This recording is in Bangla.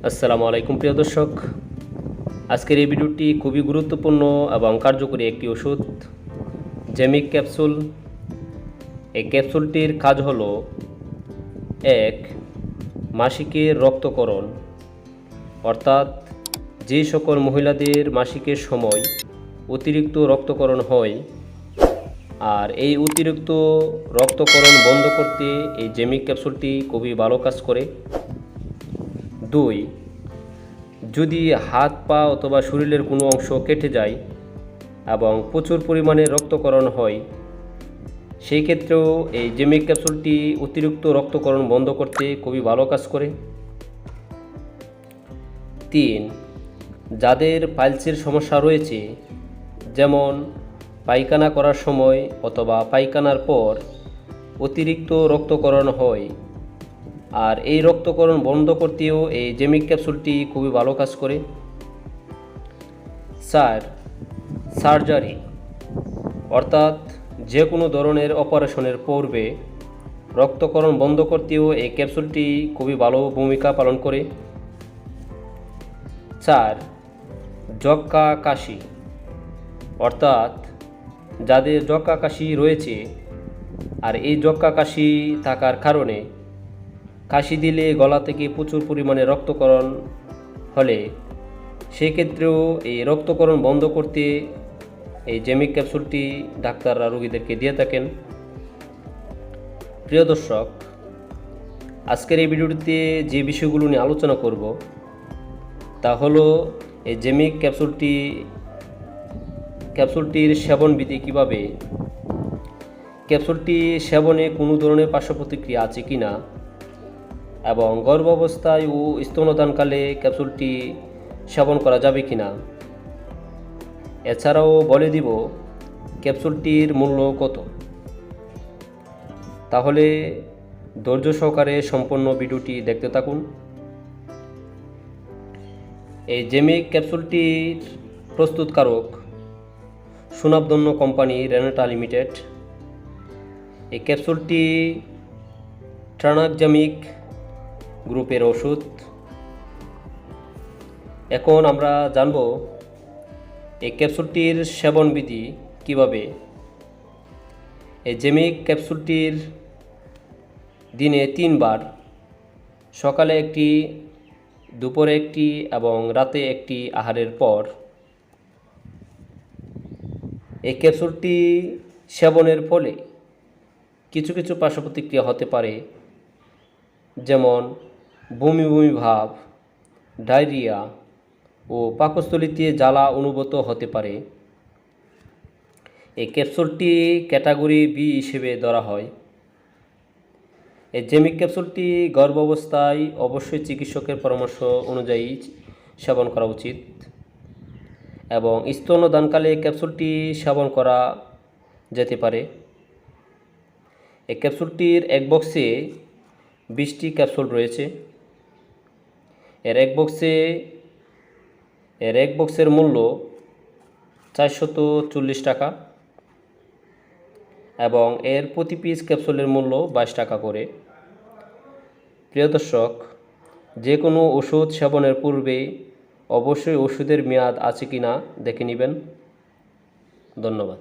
আসসালামু আলাইকুম প্রিয় দর্শক, আজকের এই ভিডিওটি খুবই গুরুত্বপূর্ণ এবং কার্যকরী একটি ওষুধ জেমিক ক্যাপসুল। এই ক্যাপসুলটির কাজ হলো 1. মাসিকের রক্তকরণ, অর্থাৎ যে সকল মহিলাদের মাসিকের সময় অতিরিক্ত রক্তকরণ হয় আর এই অতিরিক্ত রক্তকরণ বন্ধ করতে এই জেমিক ক্যাপসুলটি খুবই ভালো কাজ করে। 2. যদি হাত পা অথবা শরীরের কোনো অংশ কেটে যায় এবং প্রচুর পরিমাণে রক্তকরণ হয়, সেই ক্ষেত্রেও এই জেমিক ক্যাপসুলটি অতিরিক্ত রক্তকরণ বন্ধ করতে খুবই ভালো কাজ করে। 3. যাদের পাইলসের সমস্যা রয়েছে, যেমন পায়খানা করার সময় অথবা পায়খানার পর অতিরিক্ত রক্তকরণ হয় আর এই রক্তকরণ বন্ধ করতেও এই জেমিক ক্যাপসুলটি খুবই ভালো কাজ করে। 4. সার্জারি, অর্থাৎ যে কোনো ধরনের অপারেশনের পূর্বে রক্তকরণ বন্ধ করতেও এই ক্যাপসুলটি খুবই ভালো ভূমিকা পালন করে। 4. যক্ষ্মা কাশি, অর্থাৎ যাদের যক্ষ্মা কাশি রয়েছে আর এই যক্ষ্মা কাশি থাকার কারণে কাশি দিলে গলা থেকে প্রচুর পরিমাণে রক্তকরণ হলে সেক্ষেত্রেও এই রক্তকরণ বন্ধ করতে এই জেমিক ক্যাপসুলটি ডাক্তাররা রোগীদেরকে দিয়ে থাকেন। প্রিয় দর্শক, আজকের এই ভিডিওটিতে যে বিষয়গুলো নিয়ে আলোচনা করব তা হলো এই জেমিক ক্যাপসুলটির সেবন বিধি, কীভাবে ক্যাপসুলটি সেবনে কোনো ধরনের পার্শ্ব প্রতিক্রিয়া আছে কি না, এবং গর্ভাবস্থায় ও স্তন্যদানকালে ক্যাপসুলটি সেবন করা যাবে কি না। এছাড়াও বলে দিব ক্যাপসুলটির মূল্য কত। তাহলে ধৈর্য সহকারে সম্পূর্ণ ভিডিওটি দেখতে থাকুন। এই জেমিক ক্যাপসুলটির প্রস্তুতকারক সুনামধন্য কোম্পানি রেনাটা লিমিটেড। এই ক্যাপসুলটি ট্রানাক্সামিক গ্রুপের ওষুধ। এখন আমরা জানব এই ক্যাপসুলটির সেবন বিধি কীভাবে। এই জেমিক ক্যাপসুলটির দিনে 3 বার, সকালে একটি, দুপুরে একটি এবং রাতে একটি আহারের পর। এই ক্যাপসুলটি সেবনের ফলে কিছু কিছু পার্শ্ব প্রতিক্রিয়া হতে পারে, যেমন বমি বমি ভাব, ডায়রিয়া ও পাকস্থলীতে জ্বালা অনুভূত হতে পারে। এই ক্যাপসুলটি ক্যাটাগরি বি হিসেবে ধরা হয়। এই জেমিক ক্যাপসুলটি গর্ভাবস্থায় অবশ্যই চিকিৎসকের পরামর্শ অনুযায়ী সেবন করা উচিত এবং স্তন্যদানকালে ক্যাপসুলটি সেবন করা যেতে পারে। এই ক্যাপসুলটির এক বক্সে 20টি ক্যাপসুল রয়েছে। এর এক বক্সের মূল্য 440 টাকা এবং এর প্রতি পিস ক্যাপসুলের মূল্য 22 টাকা করে। প্রিয় দর্শক, যে কোনো ওষুধ সেবনের পূর্বে অবশ্যই ওষুধের মেয়াদ আছে কি না দেখে নেবেন। ধন্যবাদ।